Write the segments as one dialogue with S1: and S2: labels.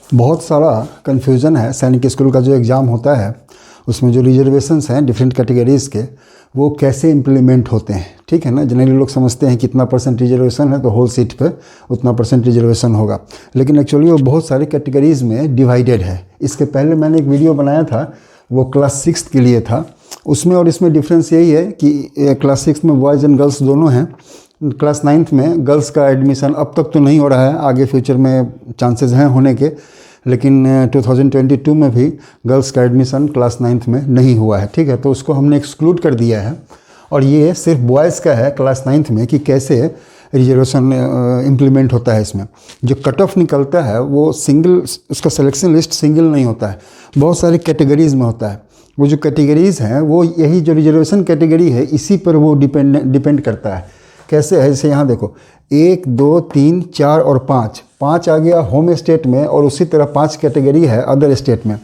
S1: बहुत सारा कन्फ्यूज़न है। सैनिक स्कूल का जो एग्ज़ाम होता है उसमें जो रिजर्वेशंस हैं डिफरेंट कैटेगरीज़ के, वो कैसे इम्प्लीमेंट होते हैं। ठीक है ना, जनरली लोग समझते हैं कितना परसेंट रिजर्वेशन है तो होल सीट पे उतना परसेंट रिजर्वेशन होगा, लेकिन एक्चुअली वो बहुत सारी कैटेगरीज़ में डिवाइडेड है। इसके पहले मैंने एक वीडियो बनाया था, वो क्लास 6 के लिए था। उसमें और इसमें डिफरेंस यही है कि क्लास 6 में बॉयज़ एंड गर्ल्स दोनों हैं। क्लास 9th में गर्ल्स का एडमिशन अब तक तो नहीं हो रहा है, आगे फ्यूचर में चांसेस हैं होने के, लेकिन 2022 में भी गर्ल्स का एडमिशन क्लास 9th में नहीं हुआ है। ठीक है, तो उसको हमने एक्सक्लूड कर दिया है और ये सिर्फ बॉयज़ का है क्लास 9th में कि कैसे रिजर्वेशन इम्प्लीमेंट होता है। इसमें जो कट ऑफ निकलता है वो सिंगल, उसका सिलेक्शन लिस्ट सिंगल नहीं होता है, बहुत सारी कैटेगरीज़ में होता है। वो जो कैटेगरीज़ हैं वो यही जो रिजर्वेशन कैटेगरी है इसी पर वो डिपेंड करता है। कैसे है, जैसे यहाँ देखो 1, 2, 3, 4 और 5 आ गया होम स्टेट में, और उसी तरह 5 कैटेगरी है अदर स्टेट में।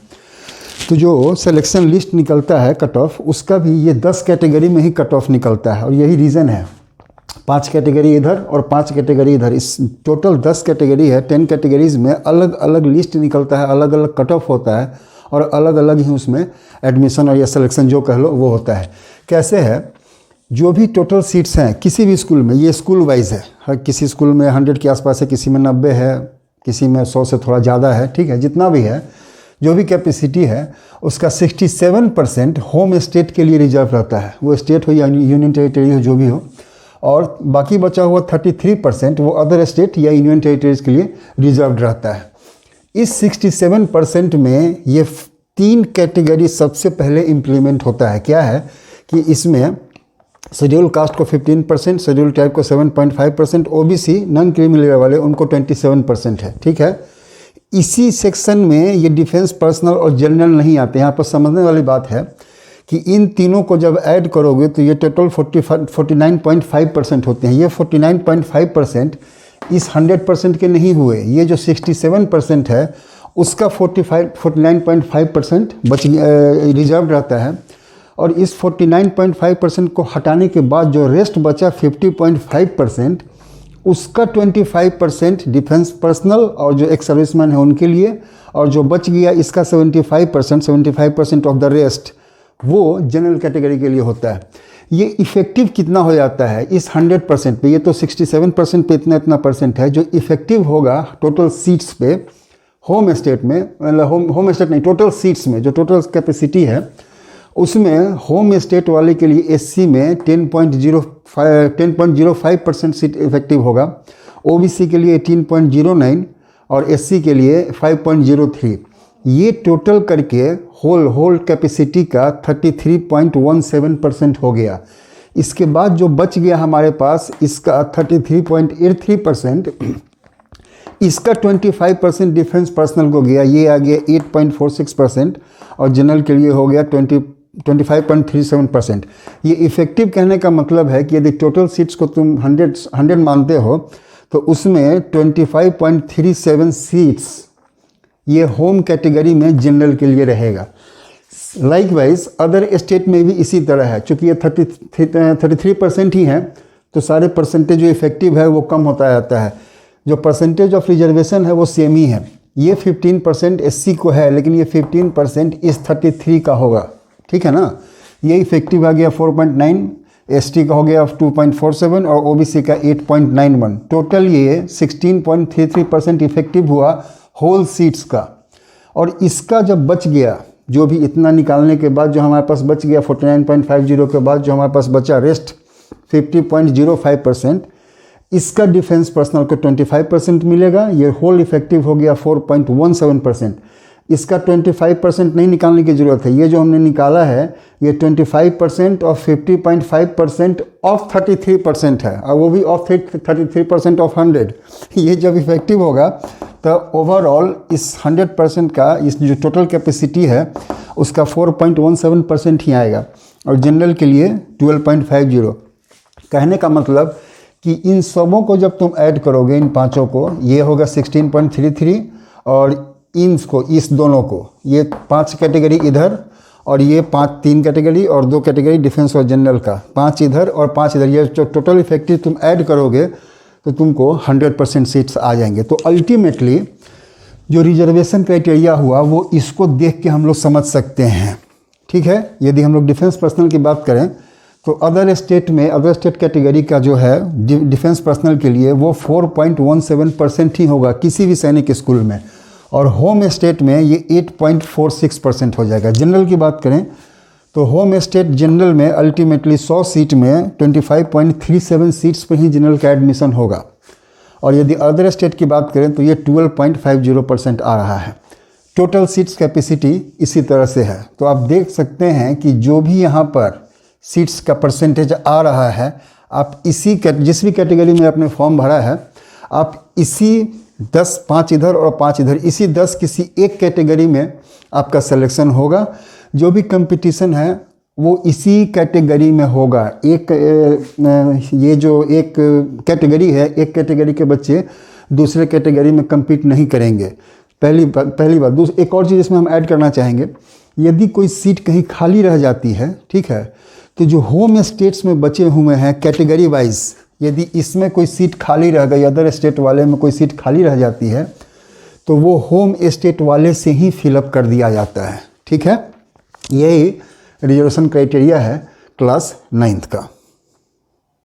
S1: तो जो सिलेक्शन लिस्ट निकलता है कट ऑफ, उसका भी ये 10 कैटेगरी में ही कट ऑफ निकलता है, और यही रीज़न है 5 कैटेगरी इधर और 5 कैटेगरी इधर, इस टोटल 10 कैटेगरी है। 10 कैटेगरीज़ में अलग अलग लिस्ट निकलता है, अलग अलग कट ऑफ होता है, और अलग अलग ही उसमें एडमिशन और या सिलेक्शन जो कह लो वो होता है। कैसे है, जो भी टोटल सीट्स हैं किसी भी स्कूल में, ये स्कूल वाइज है, हर किसी स्कूल में 100 के आसपास है, किसी में 90 है, किसी में 100 से थोड़ा ज़्यादा है। ठीक है, जितना भी है, जो भी कैपेसिटी है उसका 67% होम स्टेट के लिए रिजर्व रहता है, वो स्टेट हो या यूनियन टेरिटरी हो, जो भी हो, और बाकी बचा हुआ 33% वो अदर स्टेट या यूनियन टेरिटरीज़ के लिए रिजर्व रहता है। इस 67% में ये 3 कैटेगरी सबसे पहले इम्प्लीमेंट होता है। क्या है कि इसमें शेड्यूल कास्ट को 15%, शेड्यूल ट्राइब को 7.5%, ओबीसी नॉन क्रीमी लेयर वाले उनको 27% है। ठीक है, इसी सेक्शन में ये डिफेंस, पर्सनल और जनरल नहीं आते। यहाँ पर समझने वाली बात है कि इन तीनों को जब ऐड करोगे तो ये टोटल 49.5% होते हैं। ये 49.5% इस 100% के नहीं हुए, ये जो 67% है उसका 49.5% रिजर्व रहता है, और इस 49.5% को हटाने के बाद जो रेस्ट बचा 50.5%, उसका 25% डिफेंस, पर्सनल और जो एक्स सर्विसमैन है उनके लिए, और जो बच गया इसका 75% ऑफ द रेस्ट वो जनरल कैटेगरी के लिए होता है। ये इफ़ेक्टिव कितना हो जाता है इस 100% पे, ये तो 67% पे इतना परसेंट है जो इफ़ेक्टिव होगा टोटल सीट्स पे होम स्टेट में, मतलब होम स्टेट नहीं, टोटल सीट्स में जो टोटल कैपेसिटी है उसमें होम स्टेट वाले के लिए एससी में 10.05% सीट इफेक्टिव होगा, ओबीसी के लिए 18.09 और एससी के लिए 5.03। ये टोटल करके होल कैपेसिटी का 33.17% हो गया। इसके बाद जो बच गया हमारे पास इसका 33.83%, इसका 25% डिफेंस पर्सनल को गया, ये आ गया 8.46%, और जनरल के लिए हो गया 25.37%। ये इफ़ेक्टिव कहने का मतलब है कि यदि टोटल सीट्स को तुम 100 मानते हो तो उसमें 25.37 सीट्स ये होम कैटेगरी में जनरल के लिए रहेगा। लाइकवाइज अदर स्टेट में भी इसी तरह है, चूँकि ये 33% ही है तो सारे परसेंटेज जो इफेक्टिव है वो कम होता जाता है। जो परसेंटेज ऑफ रिजर्वेशन है वो सेम ही है, ये 15% एससी को है, लेकिन ये 15% इस 33 का होगा। ठीक है ना, ये इफेक्टिव आ गया 4.9, एसटी का हो गया 2.47 और ओबीसी का 8.91। टोटल ये 16.33% इफेक्टिव हुआ होल सीट्स का। और इसका जब बच गया, जो भी इतना निकालने के बाद जो हमारे पास बच गया 49.50 के बाद जो हमारे पास बचा रेस्ट 50.05%, इसका डिफेंस पर्सनल को 25% मिलेगा। ये होल इफेक्टिव हो गया 4.17%। इसका 25% नहीं निकालने की ज़रूरत है, ये जो हमने निकाला है ये 25% और 50.5% ऑफ 33% है, और वो भी ऑफ 33% ऑफ 100। ये जब इफेक्टिव होगा तो ओवरऑल इस 100% का इस जो टोटल कैपेसिटी है उसका 4.17% ही आएगा, और जनरल के लिए 12.50। कहने का मतलब कि इन सबों को जब तुम ऐड करोगे, इन पांचों को, ये होगा 16.33, और इस दोनों को, ये 5 कैटेगरी इधर और ये 3 कैटेगरी और 2 कैटेगरी डिफेंस और जनरल का, 5 इधर और 5 इधर, ये जो टोटल इफेक्टिव तुम ऐड करोगे तो तुमको 100% सीट्स आ जाएंगे। तो अल्टीमेटली जो रिजर्वेशन क्राइटेरिया हुआ वो इसको देख के हम लोग समझ सकते हैं, ठीक है। यदि हम लोग डिफेंस पर्सनल की बात करें तो अदर स्टेट में, अदर स्टेट कैटेगरी का जो है डिफेंस पर्सनल के लिए वो 4.17% ही होगा किसी भी सैनिक स्कूल में, और होम स्टेट में ये 8.46% हो जाएगा। जनरल की बात करें तो होम स्टेट जनरल में अल्टीमेटली 100 सीट में 25.37 सीट्स पर ही जनरल का एडमिशन होगा, और यदि अदर स्टेट की बात करें तो ये 12.50% आ रहा है। टोटल सीट्स कैपेसिटी इसी तरह से है। तो आप देख सकते हैं कि जो भी यहाँ पर सीट्स का परसेंटेज आ रहा है, आप इसी जिस भी कैटेगरी में आपने फॉर्म भरा है, आप इसी 10, 5 इधर और 5 इधर, इसी 10 किसी एक कैटेगरी में आपका सिलेक्शन होगा। जो भी कंपटीशन है वो इसी कैटेगरी में होगा। ये जो एक कैटेगरी है, एक कैटेगरी के बच्चे दूसरे कैटेगरी में compete नहीं करेंगे। पहली बात। एक और चीज़ इसमें हम ऐड करना चाहेंगे, यदि कोई सीट कहीं खाली रह जाती है, ठीक है, तो जो होम स्टेट्स में बचे हुए हैं कैटेगरी वाइज, यदि इसमें कोई सीट खाली रह गई, अदर स्टेट वाले में कोई सीट खाली रह जाती है, तो वो होम स्टेट वाले से ही फिलअप कर दिया जाता है, ठीक है। यही रिजर्वेशन क्राइटेरिया है क्लास 9th का।